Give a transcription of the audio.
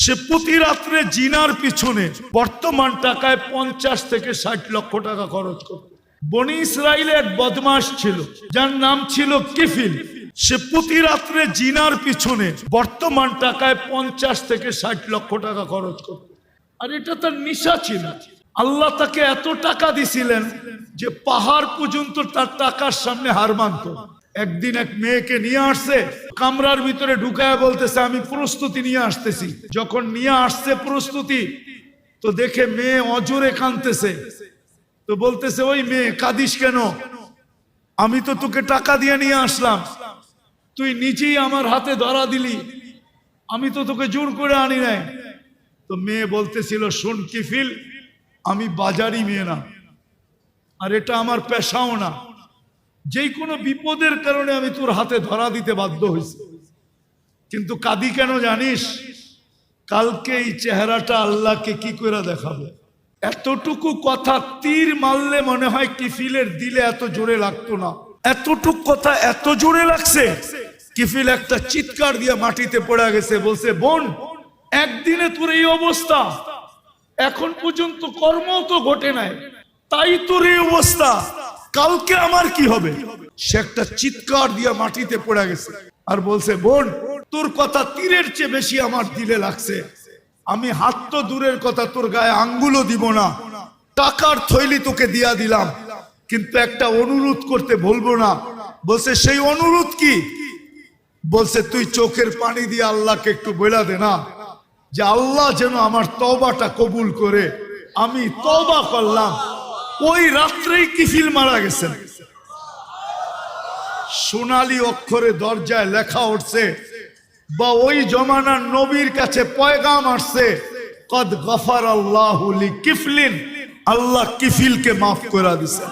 সে প্রতি রাত্রে জিনার পিছনে বর্তমান টাকায় 50 থেকে 60 লক্ষ টাকা খরচ করত। বনি ইসরাইলে এক বদমাশ ছিল যার নাম ছিল কিফিল। সে প্রতি রাত্রে জিনার পিছনে বর্তমান টাকায় 50 থেকে 60 লক্ষ টাকা খরচ করত। আর এটা তার নেশা ছিল। আল্লাহ তাকে এত টাকা দিছিলেন যে পাহাড় পর্যন্ত তার টাকার সামনে হার মানত। একদিন এক মেয়েকে নিয়ে আসছে, কামরার ভিতরে ঢুকায় বলতেছে আমি প্রস্তুতি নিয়ে আসতেছি। যখন নিয়ে আসছে প্রস্তুতি, তো দেখে মেয়ে অজরে কাঁদতেছে। তো বলতেছে ওই মেয়ে কাঁদিস কেন? আমি তো তোকে টাকা দিয়ে নিয়ে আসলাম, তুই নিজেই আমার হাতে ধরা দিলি, আমি তো তোকে জোর করে আনি নাই। তো মেয়ে বলতেছিল শোন কিফিল, আমি বাজারি মেয়ে না, আর এটা আমার পেশাও না, যে কোনো বিপদের কারণে আমি তোর হাতে ধরা দিতে বাধ্য হয়েছি। কিন্তু কাঁদি কেন জানিস? কালকে এই চেহারাটা আল্লাহকে কি করে দেখাবো। এতটুকু কথা তীর মারলে মনে হয় কিফিলের দিলে এত জোরে লাগতো না। এতটুকু কথা এত জোরে লাগছে, কিফিল একটা চিৎকার দিয়ে মাটিতে পড়ে গেছে। বলছে বোন, একদিনে তোর এই অবস্থা, এখন পর্যন্ত কর্ম তো ঘটে নাই, তাই তোর এই অবস্থা, কালকে আমার কি হবে? সে একটা চিৎকার দিয়ে মাটিতে পড়ে গেছে আর বলছে বোন, তোর কথা তীরের চেয়ে বেশি আমার দিলে লাগছে। আমি হাত তো দূরের কথা, তোর গায়ে আঙ্গুলও দিব না, টাকার থৈলি তোকে দিয়া দিলাম, কিন্তু একটা অনুরোধ করতে বলবো না। বলছে সেই অনুরোধ কি? বলছে তুই চোখের পানি দিয়ে আল্লাহকে একটু বলে দে না যে আল্লাহ যেন আমার তওবাটা কবুল করে। আমি তওবা করলাম। ওই রাত্রেই কিফিল মারা গেছেন। সোনালী অক্ষরে দরজায় লেখা উঠছে, বা ওই জমানার নবীর কাছে পয়গাম আসছে, কদ গফারাল্লাহু লিকিফলিন, আল্লাহ কিফিলকে মাফ করে দিয়েছেন।